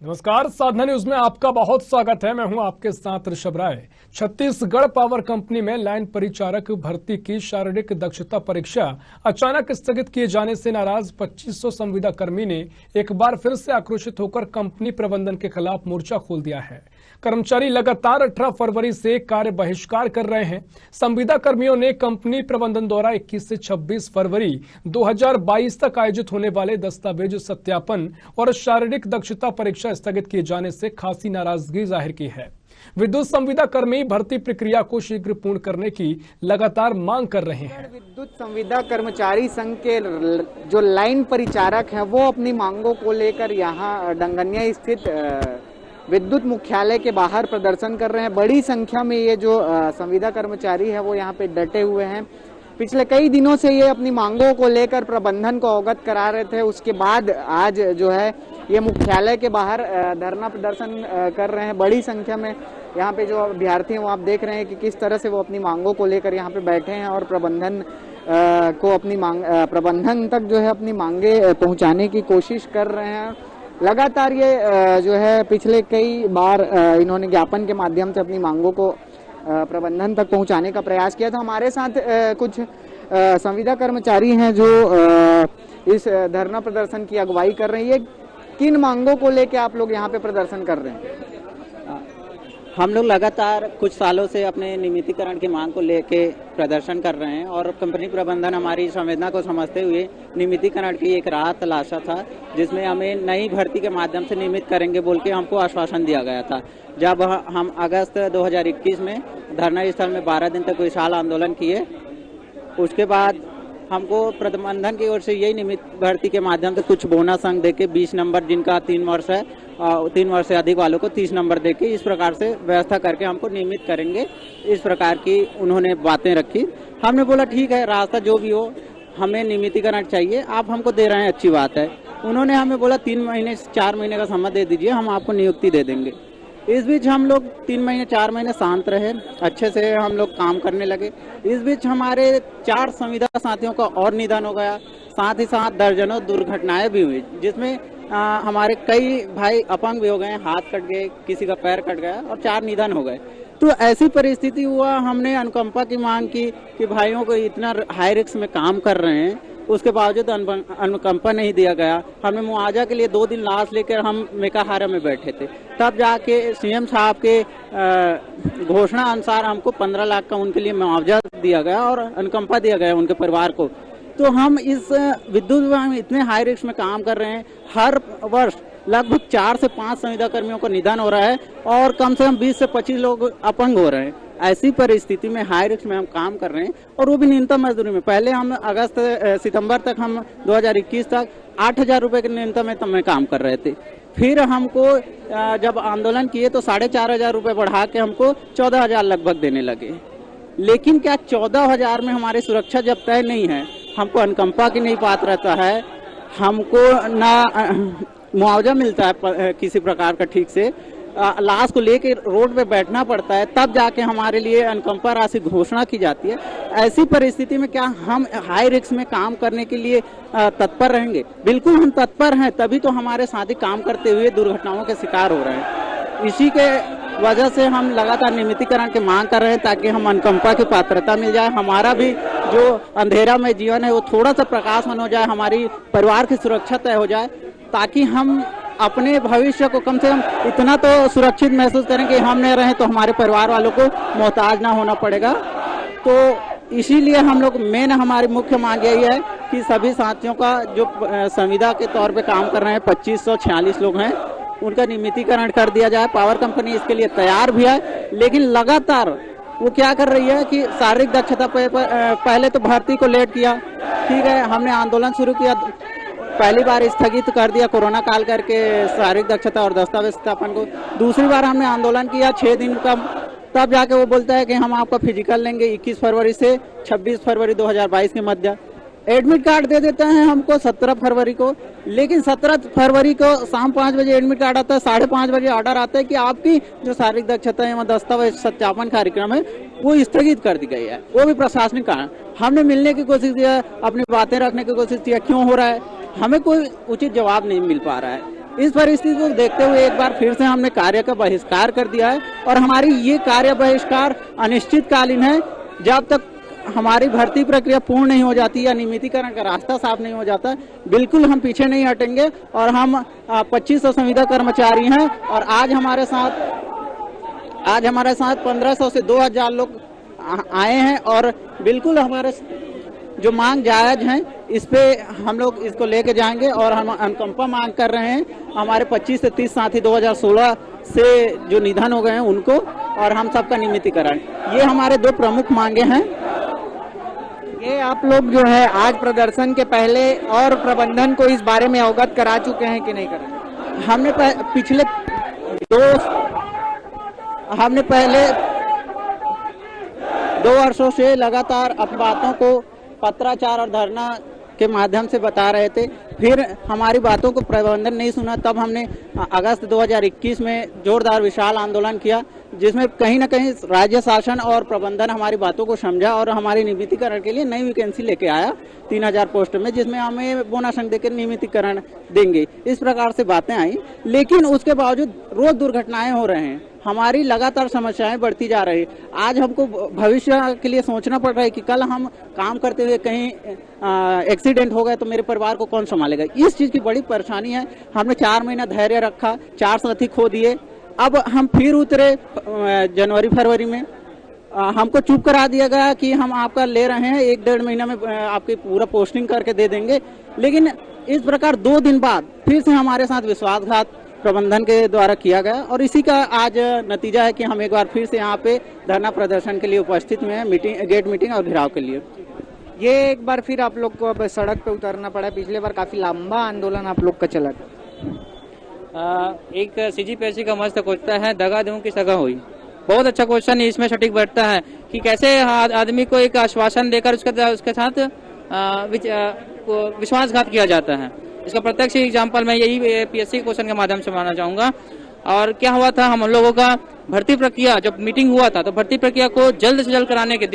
नमस्कार, साधना न्यूज में आपका बहुत स्वागत है। मैं हूं आपके साथ ऋषभ राय। छत्तीसगढ़ पावर कंपनी में लाइन परिचारक भर्ती की शारीरिक दक्षता परीक्षा अचानक स्थगित किए जाने से नाराज 2500 संविदा कर्मी ने एक बार फिर से आक्रोशित होकर कंपनी प्रबंधन के खिलाफ मोर्चा खोल दिया है। कर्मचारी लगातार 18 फरवरी से कार्य बहिष्कार कर रहे हैं। संविदा कर्मियों ने कंपनी प्रबंधन द्वारा 21 से 26 फरवरी 2022 तक आयोजित होने वाले दस्तावेज सत्यापन और शारीरिक दक्षता परीक्षा स्थगित किए जाने से खासी नाराजगी जाहिर की है। विद्युत संविदा कर्मी भर्ती प्रक्रिया को शीघ्र पूर्ण करने की लगातार मांग कर रहे हैं। विद्युत संविदा कर्मचारी संघ के जो लाइन परिचारक हैं वो अपनी मांगों को लेकर यहाँ डंगनिया स्थित विद्युत मुख्यालय के बाहर प्रदर्शन कर रहे हैं। बड़ी संख्या में ये जो संविदा कर्मचारी है वो यहाँ पे डटे हुए हैं। पिछले कई दिनों से ये अपनी मांगों को लेकर प्रबंधन को अवगत करा रहे थे। उसके बाद आज जो है ये मुख्यालय के बाहर धरना प्रदर्शन कर रहे हैं। बड़ी संख्या में यहाँ पे जो अभ्यर्थी हैं वो आप देख रहे हैं कि किस तरह से वो अपनी मांगों को लेकर यहाँ पे बैठे हैं और प्रबंधन को अपनी प्रबंधन तक जो है अपनी मांगे पहुँचाने की कोशिश कर रहे हैं। लगातार ये जो है पिछले कई बार इन्होंने ज्ञापन के माध्यम से अपनी मांगों को प्रबंधन तक पहुंचाने का प्रयास किया था। हमारे साथ कुछ संविदा कर्मचारी हैं जो इस धरना प्रदर्शन की अगुवाई कर रहे हैं। ये किन मांगों को लेकर आप लोग यहाँ पे प्रदर्शन कर रहे हैं? हम लोग लगातार कुछ सालों से अपने नियमितीकरण की मांग को लेके प्रदर्शन कर रहे हैं और कंपनी प्रबंधन हमारी संवेदना को समझते हुए नियमितीकरण की एक राह तलाशा था, जिसमें हमें नई भर्ती के माध्यम से नियमित करेंगे बोल के हमको आश्वासन दिया गया था। जब हम अगस्त 2021 में धरना स्थल में 12 दिन तक विशाल आंदोलन किए, उसके बाद हमको प्रबंधन की ओर से यही नियमित भर्ती के माध्यम से कुछ बोनस अंक देके 20 नंबर जिनका 3 वर्ष है 3 वर्ष से अधिक वालों को 30 नंबर देके इस प्रकार से व्यवस्था करके हमको नियमित करेंगे। इस प्रकार की उन्होंने बातें रखी। हमने बोला ठीक है, रास्ता जो भी हो हमें नियमितीकरण चाहिए, आप हमको दे रहे हैं अच्छी बात है। उन्होंने हमें बोला 3 महीने 4 महीने का समय दे दीजिए, हम आपको नियुक्ति दे देंगे। इस बीच हम लोग 3 महीने 4 महीने शांत रहे, अच्छे से हम लोग काम करने लगे। इस बीच हमारे 4 संविदा साथियों का और निधन हो गया, साथ ही साथ दर्जनों दुर्घटनाएं भी हुई, जिसमें हमारे कई भाई अपंग भी हो गए, हाथ कट गए, किसी का पैर कट गया और 4 निधन हो गए। तो ऐसी परिस्थिति हुआ, हमने अनुकंपा की मांग की कि भाइयों को इतना हाई रिस्क में काम कर रहे हैं, उसके बावजूद अनुकंपा नहीं दिया गया। हमने मुआवजा के लिए 2 दिन लाश लेकर हम मेकाहारा में बैठे थे। तब जाके सीएम साहब के घोषणा अनुसार हमको 15 लाख का उनके लिए मुआवजा दिया गया और अनुकंपा दिया गया उनके परिवार को। तो हम इस विद्युत विभाग में इतने हाई रिस्क में काम कर रहे हैं। हर वर्ष लगभग 4 से 5 संविदा कर्मियों का निधन हो रहा है और कम से कम 20 से 25 लोग अपंग हो रहे हैं। ऐसी परिस्थिति में हाई रिस्क में हम काम कर रहे हैं और वो भी न्यूनतम मजदूरी में। पहले हम सितंबर तक हम 2021 तक 8,000 रुपए के न्यूनतम में काम कर रहे थे। फिर हमको जब आंदोलन किए तो 4,500 रुपए बढ़ा के हमको 14,000 लगभग देने लगे। लेकिन क्या 14,000 में हमारी सुरक्षा जब तय नहीं है, हमको अनुकंपा की नहीं पात्रता है, हमको ना मुआवजा मिलता है किसी प्रकार का ठीक से, लाश को लेके रोड पे बैठना पड़ता है, तब जाके हमारे लिए अनुकंपा राशि घोषणा की जाती है। ऐसी परिस्थिति में क्या हम हाई रिस्क में काम करने के लिए तत्पर रहेंगे? बिल्कुल हम तत्पर हैं, तभी तो हमारे साथी काम करते हुए दुर्घटनाओं के शिकार हो रहे हैं। इसी के वजह से हम लगातार नियमितीकरण की मांग कर रहे हैं ताकि हम अनुकंपा की पात्रता मिल जाए, हमारा भी जो अंधेरा में जीवन है वो थोड़ा सा प्रकाशमान हो जाए, हमारी परिवार की सुरक्षा तय हो जाए, ताकि हम अपने भविष्य को कम से कम इतना तो सुरक्षित महसूस करें कि हम नहीं रहे तो हमारे परिवार वालों को मोहताज ना होना पड़ेगा। तो इसीलिए हम लोग हमारी मुख्य मांग यही है कि सभी साथियों का जो संविदा के तौर पे काम कर रहे हैं 2546 लोग हैं, उनका नियमितीकरण कर दिया जाए। पावर कंपनी इसके लिए तैयार भी है, लेकिन लगातार वो क्या कर रही है कि शारीरिक दक्षता पहले तो भर्ती को लेट किया, ठीक है, हमने आंदोलन शुरू किया, पहली बार स्थगित कर दिया कोरोना काल करके शारीरिक दक्षता और दस्तावेज सत्यापन को। दूसरी बार हमने आंदोलन किया 6 दिन का, तब जाके वो बोलता है कि हम आपका फिजिकल लेंगे 21 फरवरी से 26 फरवरी 2022 के मध्य। एडमिट कार्ड दे देते हैं हमको 17 फरवरी को, लेकिन 17 फरवरी को शाम 5 बजे एडमिट कार्ड आता है, 5:30 बजे ऑर्डर आता है कि आपकी जो शारीरिक दक्षता एवं दस्तावेज सत्यापन कार्यक्रम है वो स्थगित कर दी गई है। वो भी प्रशासनिक कारण। हमने मिलने की कोशिश की, अपनी बातें रखने की कोशिश की, क्यों हो रहा है, हमें कोई उचित जवाब नहीं मिल पा रहा है। इस परिस्थिति को देखते हुए एक बार फिर से हमने कार्य का बहिष्कार कर दिया है और हमारी ये कार्य बहिष्कार अनिश्चितकालीन है। जब तक हमारी भर्ती प्रक्रिया पूर्ण नहीं हो जाती या नियमितीकरण का रास्ता साफ नहीं हो जाता, बिल्कुल हम पीछे नहीं हटेंगे। और हम 2500 संविदा कर्मचारी हैं और आज हमारे साथ 1500 से 2000 लोग आए हैं और बिल्कुल हमारे जो मांग जायज हैं इस पे हम लोग इसको लेके जाएंगे और हम अनुकंपा मांग कर रहे हैं हमारे 25 से 30 साथी 2016 से जो निधन हो गए हैं उनको और हम सबका नियमितीकरण। ये हमारे दो प्रमुख मांगे हैं। ये आप लोग जो है आज प्रदर्शन के पहले और प्रबंधन को इस बारे में अवगत करा चुके हैं कि नहीं करा? हमने पिछले पहले 2 वर्षों से लगातार अपनी बातों को पत्राचार और धरना के माध्यम से बता रहे थे। फिर हमारी बातों को प्रबंधन नहीं सुना, तब हमने अगस्त 2021 में जोरदार विशाल आंदोलन किया, जिसमें कहीं ना कहीं राज्य शासन और प्रबंधन हमारी बातों को समझा और हमारे नियमितीकरण के लिए नई वैकेंसी लेके आया 3000 पोस्ट में, जिसमें हमें बोनस अंक देकर नियमितीकरण देंगे। इस प्रकार से बातें आई, लेकिन उसके बावजूद रोज दुर्घटनाएं हो रहे हैं, हमारी लगातार समस्याएं बढ़ती जा रही। आज हमको भविष्य के लिए सोचना पड़ रहा है कि कल हम काम करते हुए कहीं एक्सीडेंट हो गए तो मेरे परिवार को कौन संभालेगा। इस चीज की बड़ी परेशानी है। हमने 4 महीना धैर्य रखा, 4 साथी खो दिए, अब हम फिर उतरे जनवरी फरवरी में। हमको चुप करा दिया गया कि हम आपका ले रहे हैं, 1-1.5 महीना में आपकी पूरा पोस्टिंग करके दे देंगे। लेकिन इस प्रकार 2 दिन बाद फिर से हमारे साथ विश्वासघात प्रबंधन के द्वारा किया गया और इसी का आज नतीजा है कि हम एक बार फिर से यहाँ पे धरना प्रदर्शन के लिए उपस्थित हुए हैं, गेट मीटिंग और घेराव के लिए। ये एक बार फिर आप लोग को अब सड़क पे उतरना पड़ा। पिछले बार काफी लंबा आंदोलन आप लोग का चला था। एक सीजीपीएससी का मस्त क्वेश्चन है, दगा दूं की सगा हुई। बहुत अच्छा क्वेश्चन है, इसमें सटीक बैठता है कि कैसे आदमी को एक आश्वासन देकर उसके साथ विश्वासघात किया जाता है। इसका प्रत्यक्ष एग्जाम्पल मैं यही पीएससी क्वेश्चन के माध्यम से मानना चाहूंगा। और क्या हुआ था, हम लोगों का भर्ती प्रक्रिया जब मीटिंग हुआ था तो भर्ती प्रक्रिया को जल्द से जल्द कराने के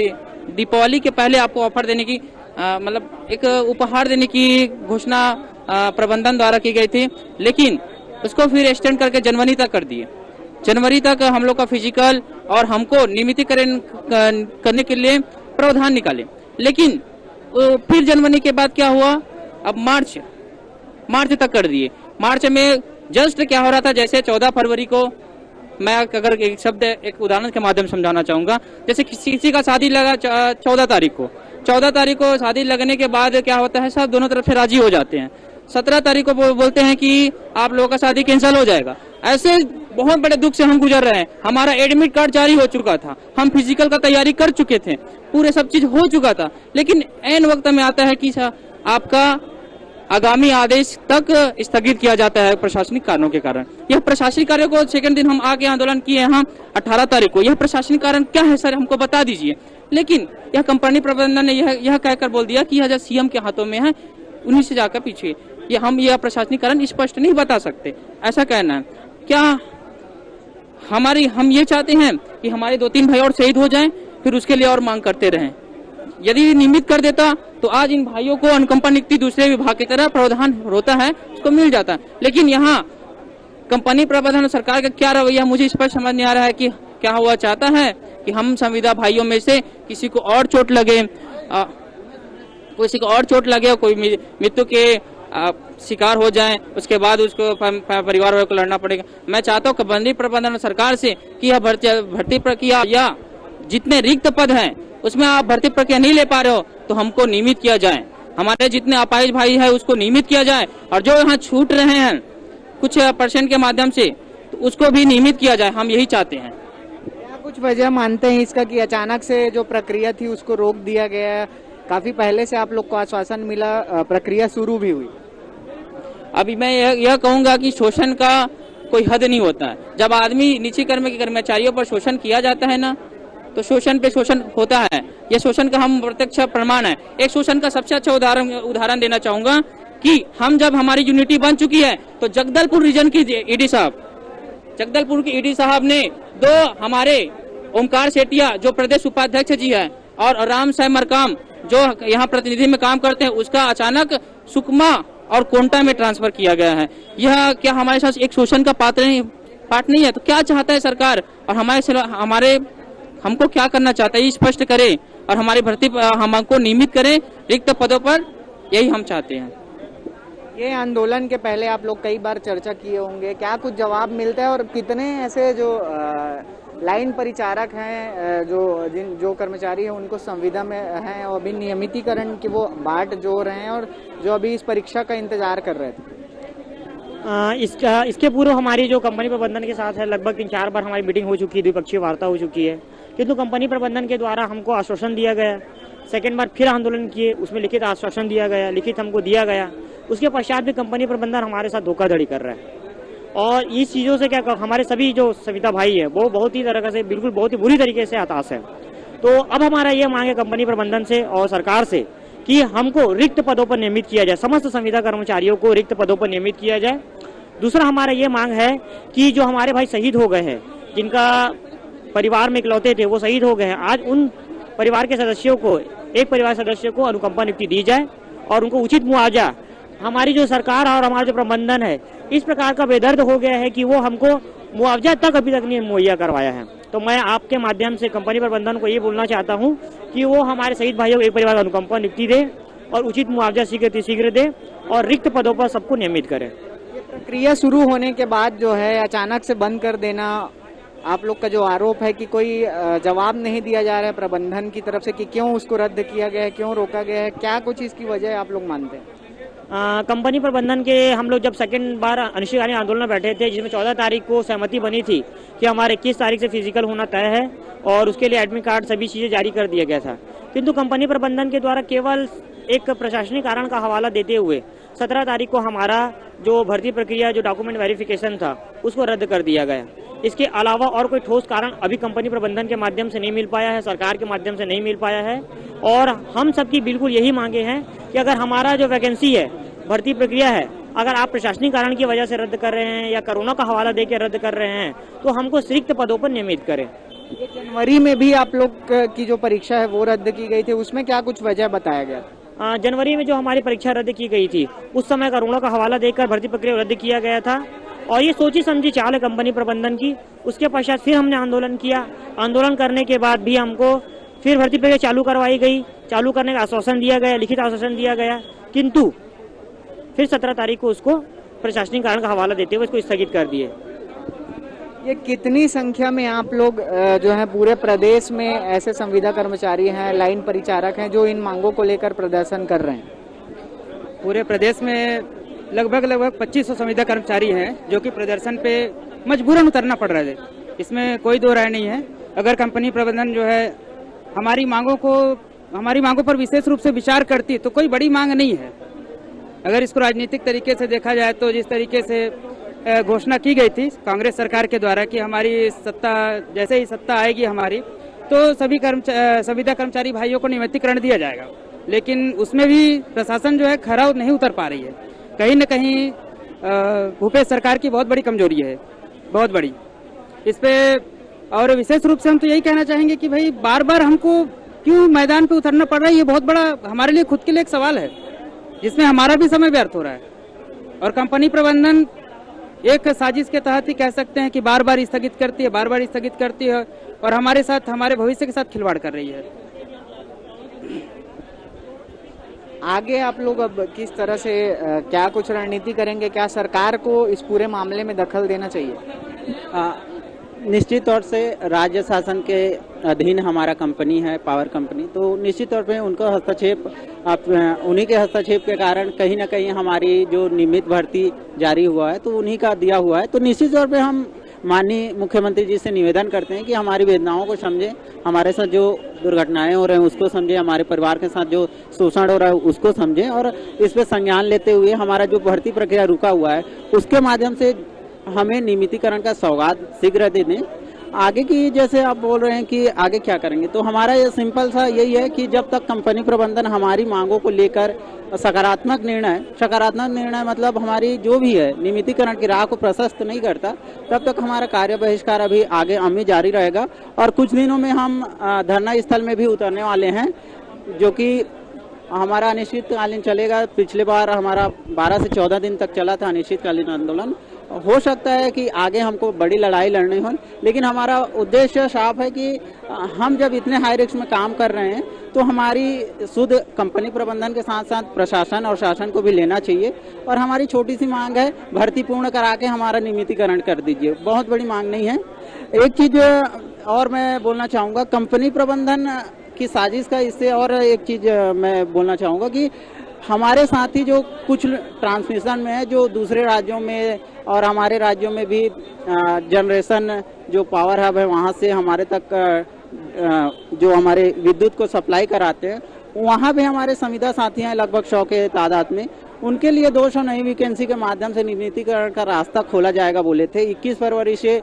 दीपावली के पहले आपको ऑफर देने की मतलब एक उपहार देने की घोषणा प्रबंधन द्वारा की गई थी, लेकिन उसको फिर एक्सटेंड करके जनवरी तक कर दिए। जनवरी तक हम लोग का फिजिकल और हमको नियमितीकरण करने के लिए प्रावधान निकाले, लेकिन फिर जनवरी के बाद क्या हुआ, अब मार्च तक कर दिए। मार्च में जस्ट क्या हो रहा था, जैसे 14 फरवरी को मैं अगर एक उदाहरण के माध्यम समझाना चाहूंगा, जैसे किसी का शादी लगा 14 तारीख को शादी लगने के बाद क्या होता है, सब दोनों तरफ से राजी हो जाते हैं। 17 तारीख को बोलते हैं कि आप लोगों का शादी कैंसिल हो जाएगा। ऐसे बहुत बड़े दुख से हम गुजर रहे हैं। हमारा एडमिट कार्ड जारी हो चुका था, हम फिजिकल का तैयारी कर चुके थे, पूरे सब चीज हो चुका था, लेकिन ऐन वक्त में आता है कि आपका आगामी आदेश तक स्थगित किया जाता है प्रशासनिक कारणों के कारण। यह प्रशासनिक कार्य को सेकंड दिन हम आगे आंदोलन किए हैं 18 तारीख को। यह प्रशासनिक कारण क्या है सर, हमको बता दीजिए। लेकिन यह कंपनी प्रबंधन ने यह कहकर बोल दिया कि यह सीएम के हाथों में है, उन्हीं से जाकर पीछे यह प्रशासनिक कारण स्पष्ट नहीं बता सकते, ऐसा कहना है। क्या हम ये चाहते हैं कि हमारे 2-3 भाई और शहीद हो जाएं, फिर उसके लिए और मांग करते रहें। यदि नियमित कर देता तो आज इन भाइयों को अनुकंपा नियुक्ति दूसरे विभाग की तरह प्रावधान होता है, उसको मिल जाता। लेकिन यहाँ कंपनी प्रबंधन सरकार का क्या रवैया मुझे स्पष्ट समझ नहीं आ रहा है कि क्या हुआ चाहता है कि हम संविदा भाइयों में से किसी को और चोट लगे, कोई मृत्यु के शिकार हो जाए, उसके बाद उसको परिवार वालों को लड़ना पड़ेगा। मैं चाहता हूँ कंपनी प्रबंधन सरकार से कि यह भर्ती प्रक्रिया या जितने रिक्त पद हैं उसमें आप भर्ती प्रक्रिया नहीं ले पा रहे हो तो हमको नियमित किया जाए। हमारे जितने अपाहिज भाई है उसको नियमित किया जाए, और जो यहाँ छूट रहे हैं कुछ % के माध्यम से तो उसको भी नियमित किया जाए। हम यही चाहते हैं। क्या कुछ वजह मानते हैं इसका कि अचानक से जो प्रक्रिया थी उसको रोक दिया गया? काफी पहले से आप लोग को आश्वासन मिला, प्रक्रिया शुरू भी हुई। अभी मैं यह कहूंगा कि शोषण का कोई हद नहीं होता है। जब आदमी निजी कर्मचारियों पर शोषण किया जाता है ना, तो शोषण पे शोषण होता है। यह शोषण का हम प्रत्यक्ष प्रमाण है। एक शोषण का सबसे अच्छा उदाहरण देना चाहूंगा कि हम जब हमारी यूनिटी बन चुकी है तो जगदलपुर रीजन की ईडी साहब ने 2 हमारे ओमकार सेठिया जो प्रदेश उपाध्यक्ष जी है और राम साहब मरकाम जो यहाँ प्रतिनिधि में काम करते हैं, उसका अचानक सुकमा और कोंटा में ट्रांसफर किया गया है। यह क्या हमारे साथ एक शोषण का पार्ट नहीं है? तो क्या चाहता है सरकार और हमारे हमको क्या करना चाहता है, ये स्पष्ट करे और हमारी भर्ती हमको नियमित करें रिक्त पदों पर, यही हम चाहते हैं। ये आंदोलन के पहले आप लोग कई बार चर्चा किए होंगे, क्या कुछ जवाब मिलता है और कितने ऐसे जो लाइन परिचारक हैं, जो कर्मचारी हैं उनको संविदा में हैं और अभी नियमितीकरण की वो बाट जोड़ रहे हैं और जो अभी इस परीक्षा का इंतजार कर रहे थे? इसके पूर्व हमारी जो कंपनी प्रबंधन के साथ है लगभग 3-4 बार हमारी मीटिंग हो चुकी है, द्विपक्षीय वार्ता हो चुकी है, किंतु कंपनी प्रबंधन के द्वारा हमको आश्वासन दिया गया। सेकेंड बार फिर आंदोलन किए, उसमें लिखित आश्वासन दिया गया, लिखित हमको दिया गया। उसके पश्चात भी कंपनी प्रबंधन हमारे साथ धोखाधड़ी कर रहा है और इस चीज़ों से क्या हमारे सभी जो संविदा भाई है वो बहुत ही तरह से बिल्कुल बहुत ही बुरी तरीके से हताश है। तो अब हमारा ये मांग है कंपनी प्रबंधन से और सरकार से कि हमको रिक्त पदों पर नियमित किया जाए, समस्त संविदा कर्मचारियों को रिक्त पदों पर नियमित किया जाए। दूसरा हमारा ये मांग है कि जो हमारे भाई शहीद हो गए हैं, जिनका परिवार में इकलौते थे वो शहीद हो गए हैं, आज उन परिवार के सदस्यों को, एक परिवार सदस्य को अनुकंपा नियुक्ति दी जाए और उनको उचित मुआवजा। हमारी जो सरकार और हमारा जो प्रबंधन है इस प्रकार का बेदर्द हो गया है कि वो हमको मुआवजा तक अभी तक नहीं मुहैया करवाया है। तो मैं आपके माध्यम से कंपनी प्रबंधन को ये बोलना चाहता हूँ कि वो हमारे शहीद भाइयों को एक परिवार का अनुकंपा नियुक्ति दे और उचित मुआवजा शीघ्र दे और रिक्त पदों पर सबको नियमित करे। ये प्रक्रिया शुरू होने के बाद जो है अचानक से बंद कर देना, आप लोग का जो आरोप है कि कोई जवाब नहीं दिया जा रहा है प्रबंधन की तरफ से कि क्यों उसको रद्द किया गया है, क्यों रोका गया है, क्या कुछ इसकी वजह आप लोग मानते हैं? कंपनी प्रबंधन के हम लोग जब सेकंड बार अनिश्चितकालीन आंदोलन में बैठे थे, जिसमें 14 तारीख को सहमति बनी थी कि हमारे 21 तारीख से फिजिकल होना तय है और उसके लिए एडमिट कार्ड सभी चीज़ें जारी कर दिया गया था, किंतु कंपनी प्रबंधन के द्वारा केवल एक प्रशासनिक कारण का हवाला देते हुए 17 तारीख को हमारा जो भर्ती प्रक्रिया, जो डॉक्यूमेंट वेरिफिकेशन था, उसको रद्द कर दिया गया। इसके अलावा और कोई ठोस कारण अभी कंपनी प्रबंधन के माध्यम से नहीं मिल पाया है, सरकार के माध्यम से नहीं मिल पाया है। और हम सबकी बिल्कुल यही मांगे हैं कि अगर हमारा जो वैकेंसी है, भर्ती प्रक्रिया है, अगर आप प्रशासनिक कारण की वजह से रद्द कर रहे हैं या कोरोना का हवाला देकर रद्द कर रहे हैं तो हमको रिक्त पदों पर नियमित करें। जनवरी में भी आप लोग की जो परीक्षा है वो रद्द की गई थी, उसमें क्या कुछ वजह बताया गया? जनवरी में जो हमारी परीक्षा रद्द की गई थी उस समय कोरोना का हवाला देकर भर्ती प्रक्रिया रद्द किया गया था और ये सोची समझी चाल है कंपनी प्रबंधन की। उसके पश्चात फिर हमने आंदोलन किया, आंदोलन करने के बाद भी हमको फिर भर्ती प्रक्रिया चालू करवाई गई, चालू करने का आश्वासन दिया गया, लिखित आश्वासन दिया गया, किंतु फिर 17 तारीख को उसको प्रशासनिक कारण का हवाला देते हुए इसको स्थगित कर दिए। ये कितनी संख्या में आप लोग जो है पूरे प्रदेश में ऐसे संविदा कर्मचारी हैं, लाइन परिचारक हैं जो इन मांगों को लेकर प्रदर्शन कर रहे हैं? पूरे प्रदेश में लगभग 2500 संविदा कर्मचारी हैं जो कि प्रदर्शन पे मजबूरन उतरना पड़ रहा है। इसमें कोई दो राय नहीं है। अगर कंपनी प्रबंधन जो है हमारी मांगों पर विशेष रूप से विचार करती तो कोई बड़ी मांग नहीं है। अगर इसको राजनीतिक तरीके से देखा जाए तो जिस तरीके से घोषणा की गई थी कांग्रेस सरकार के द्वारा कि हमारी सत्ता, जैसे ही सत्ता आएगी हमारी, तो सभी संविदा कर्मचारी भाइयों को नियमितीकरण दिया जाएगा, लेकिन उसमें भी प्रशासन जो है खरा नहीं उतर पा रही है। कहीं न कहीं भूपेश सरकार की बहुत बड़ी कमजोरी है, बहुत बड़ी इस पे। और विशेष रूप से हम तो यही कहना चाहेंगे कि भाई बार बार हमको क्यों मैदान पे उतरना पड़ रहा है, ये बहुत बड़ा हमारे लिए खुद के लिए एक सवाल है जिसमें हमारा भी समय व्यर्थ हो रहा है। और कंपनी प्रबंधन एक साजिश के तहत ही कह सकते हैं कि बार बार स्थगित करती है और हमारे साथ, हमारे भविष्य के साथ खिलवाड़ कर रही है। आगे आप लोग अब किस तरह से क्या कुछ रणनीति करेंगे? क्या सरकार को इस पूरे मामले में दखल देना चाहिए? निश्चित तौर से राज्य शासन के अधीन हमारा कंपनी है, पावर कंपनी, तो निश्चित तौर पे उनका हस्तक्षेप, उन्हीं के हस्तक्षेप के कारण कहीं ना कहीं हमारी जो नियमित भर्ती जारी हुआ है तो उन्हीं का दिया हुआ है। तो निश्चित तौर पे हम माननीय मुख्यमंत्री जी से निवेदन करते हैं कि हमारी वेदनाओं को समझें, हमारे साथ जो दुर्घटनाएं हो रहे हैं उसको समझें, हमारे परिवार के साथ जो शोषण हो रहा है उसको समझें और इस पे संज्ञान लेते हुए हमारा जो भर्ती प्रक्रिया रुका हुआ है उसके माध्यम से हमें नियमितीकरण का सौगात शीघ्र दे दें। आगे की जैसे आप बोल रहे हैं कि आगे क्या करेंगे, तो हमारा ये सिंपल सा यही है कि जब तक कंपनी प्रबंधन हमारी मांगों को लेकर सकारात्मक निर्णय मतलब हमारी जो भी है नियमितीकरण की राह को प्रशस्त नहीं करता, तब तक हमारा कार्य बहिष्कार अभी आगे जारी रहेगा। और कुछ दिनों में हम धरना स्थल में भी उतरने वाले हैं, जो कि हमारा अनिश्चितकालीन चलेगा। पिछले बार हमारा 12 से 14 दिन तक चला था अनिश्चितकालीन आंदोलन। हो सकता है कि आगे हमको बड़ी लड़ाई लड़नी हो, लेकिन हमारा उद्देश्य साफ है कि हम जब इतने हाई रिस्क में काम कर रहे हैं तो हमारी शुद्ध कंपनी प्रबंधन के साथ साथ प्रशासन और शासन को भी लेना चाहिए। और हमारी छोटी सी मांग है, भर्ती पूर्ण करा के हमारा नियमितीकरण कर दीजिए। बहुत बड़ी मांग नहीं है। एक चीज और मैं बोलना चाहूँगा, कंपनी प्रबंधन की साजिश का इससे और एक चीज मैं बोलना चाहूँगा कि हमारे साथी जो कुछ ट्रांसमिशन में है, जो दूसरे राज्यों में और हमारे राज्यों में भी जनरेशन जो पावर हब है वहाँ से हमारे तक जो हमारे विद्युत को सप्लाई कराते हैं, वहाँ भी हमारे संविदा साथी हैं लगभग 100 के तादाद में। उनके लिए 200 नई वैकेंसी के माध्यम से नियमितीकरण का रास्ता खोला जाएगा बोले थे। 21 फरवरी से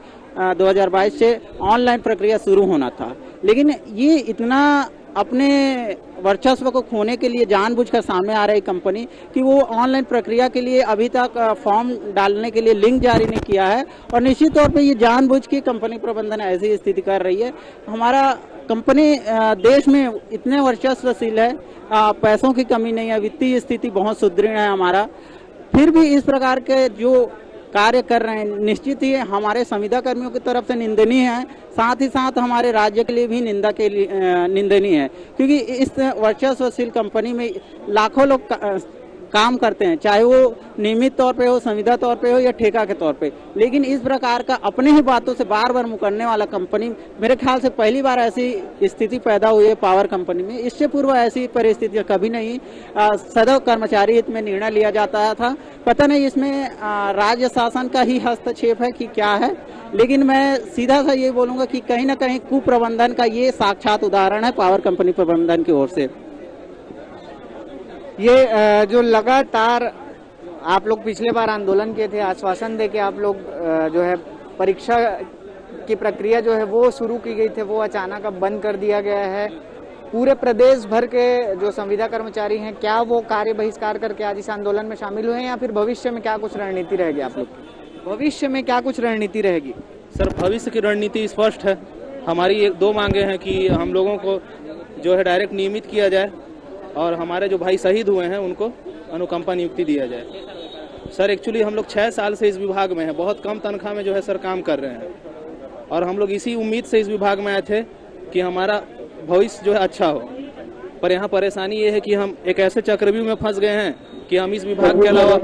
2022 से ऑनलाइन प्रक्रिया शुरू होना था, लेकिन ये इतना अपने वर्चस्व को खोने के लिए जानबूझकर सामने आ रही कंपनी कि वो ऑनलाइन प्रक्रिया के लिए अभी तक फॉर्म डालने के लिए लिंक जारी नहीं किया है। और निश्चित तौर पे ये जानबूझ के कंपनी प्रबंधन ऐसी स्थिति कर रही है। हमारा कंपनी देश में इतने वर्चस्वशील है, पैसों की कमी नहीं है, वित्तीय स्थिति बहुत सुदृढ़ है हमारा, फिर भी इस प्रकार के जो कार्य कर रहे हैं निश्चित ही हमारे संविदा कर्मियों की तरफ से निंदनीय है, साथ ही साथ हमारे राज्य के लिए भी निंदनीय है। क्योंकि इस वर्चस्वशील कंपनी में लाखों लोग काम करते हैं, चाहे वो नियमित तौर पे हो, संविदा तौर पे हो या ठेका के तौर पे। लेकिन इस प्रकार का अपने ही बातों से बार बार मुकरने वाला कंपनी, मेरे ख्याल से पहली बार ऐसी स्थिति पैदा हुई है पावर कंपनी में। इससे पूर्व ऐसी परिस्थिति कभी नहीं। सदैव कर्मचारी हित में निर्णय लिया जाता था। पता नहीं इसमें राज्य शासन का ही हस्तक्षेप है कि क्या है, लेकिन मैं सीधा सा ये बोलूंगा कि कहीं ना कहीं कुप्रबंधन का ये साक्षात उदाहरण है पावर कंपनी प्रबंधन की ओर से। ये जो लगातार आप लोग पिछले बार आंदोलन किए थे, आश्वासन दे के आप लोग जो है परीक्षा की प्रक्रिया जो है वो शुरू की गई थी, वो अचानक अब बंद कर दिया गया है। पूरे प्रदेश भर के जो संविदा कर्मचारी हैं, क्या वो कार्य बहिष्कार करके आज इस आंदोलन में शामिल हुए हैं या फिर भविष्य में क्या कुछ रणनीति रहेगी आप लोग की? भविष्य में क्या कुछ रणनीति रहेगी? सर, भविष्य की रणनीति स्पष्ट है। हमारी 2 मांगे हैं कि हम लोगों को जो है डायरेक्ट नियमित किया जाए और हमारे जो भाई शहीद हुए हैं उनको अनुकंपा नियुक्ति दिया जाए। सर, एक्चुअली हम लोग 6 साल से इस विभाग में हैं, बहुत कम तनख्वाह में जो है सर काम कर रहे हैं और हम लोग इसी उम्मीद से इस विभाग में आए थे कि हमारा भविष्य जो है अच्छा हो। पर यहाँ परेशानी ये है कि हम एक ऐसे चक्रव्यूह में फंस गए हैं कि हम इस विभाग के अलावा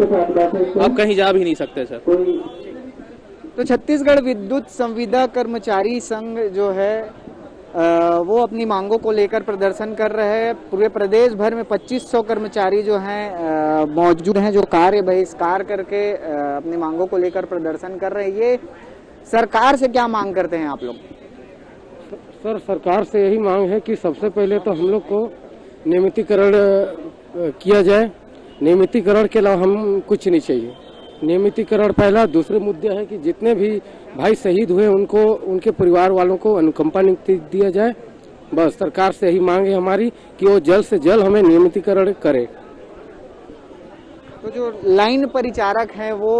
अब कहीं जा भी नहीं सकते सर। तो छत्तीसगढ़ विद्युत संविदा कर्मचारी संघ जो है वो अपनी मांगों को लेकर प्रदर्शन कर रहे हैं। पूरे प्रदेश भर में 2500 कर्मचारी जो हैं मौजूद हैं, जो कार्य बहिष्कार करके अपनी मांगों को लेकर प्रदर्शन कर रहे हैं। ये सरकार से क्या मांग करते हैं आप लोग? सर, सरकार से यही मांग है कि सबसे पहले तो हम लोग को नियमितीकरण किया जाए। नियमितीकरण के अलावा हम कुछ नहीं चाहिए। नियमितीकरण पहला। दूसरे मुद्दे है कि जितने भी भाई शहीद हुए उनको, उनके परिवार वालों को अनुकंपा नियुक्ति दिया जाए। बस सरकार से यही मांग है हमारी कि वो जल्द से जल्द हमें नियमितीकरण करे। तो जो लाइन परिचारक हैं वो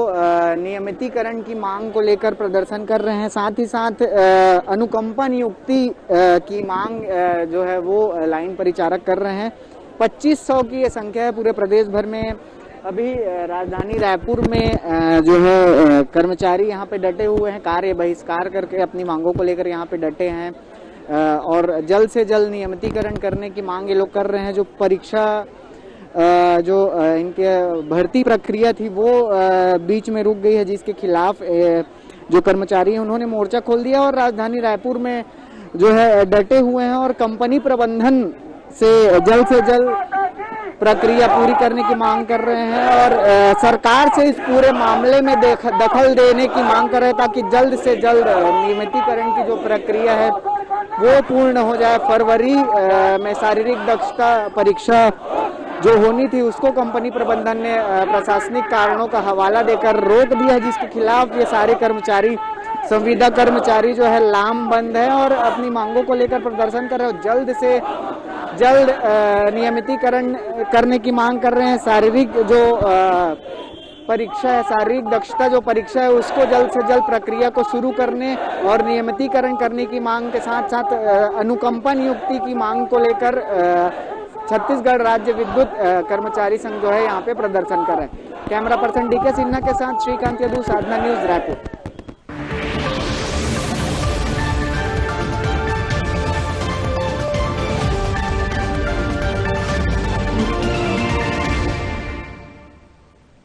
नियमितीकरण की मांग को लेकर प्रदर्शन कर रहे हैं, साथ ही साथ अनुकंपा नियुक्ति की मांग जो है वो लाइन परिचारक कर रहे हैं। 2500 की ये संख्या है पूरे प्रदेश भर में। अभी राजधानी रायपुर में जो है कर्मचारी यहाँ पे डटे हुए हैं, कार्य बहिष्कार करके अपनी मांगों को लेकर यहाँ पे डटे हैं और जल्द से जल्द नियमितीकरण करने की मांग ये लोग कर रहे हैं। जो परीक्षा जो इनके भर्ती प्रक्रिया थी वो बीच में रुक गई है, जिसके खिलाफ जो कर्मचारी हैं उन्होंने मोर्चा खोल दिया और राजधानी रायपुर में जो है डटे हुए हैं और कंपनी प्रबंधन से जल्द प्रक्रिया पूरी करने की मांग कर रहे हैं और सरकार से इस पूरे मामले में दखल देने की मांग कर रहे हैं ताकि जल्द से जल्द नियमितीकरण की जो प्रक्रिया है वो पूर्ण हो जाए। फरवरी में शारीरिक दक्षता परीक्षा जो होनी थी उसको कंपनी प्रबंधन ने प्रशासनिक कारणों का हवाला देकर रोक दिया है, जिसके खिलाफ ये सारे कर्मचारी, संविदा कर्मचारी जो है लामबंद है और अपनी मांगों को लेकर प्रदर्शन कर रहे हैं। जल्द से जल्द नियमितीकरण करने की मांग कर रहे हैं। शारीरिक जो परीक्षा है, शारीरिक दक्षता जो परीक्षा है उसको जल्द से जल्द प्रक्रिया को शुरू करने और नियमितीकरण करने की मांग के साथ साथ अनुकंपा नियुक्ति की मांग को लेकर छत्तीसगढ़ राज्य विद्युत कर्मचारी संघ जो है यहाँ पे प्रदर्शन कर रहे हैं। कैमरा पर्सन डीके सिन्हा के साथ श्रीकांत यदू, साधना न्यूज, रायपुर।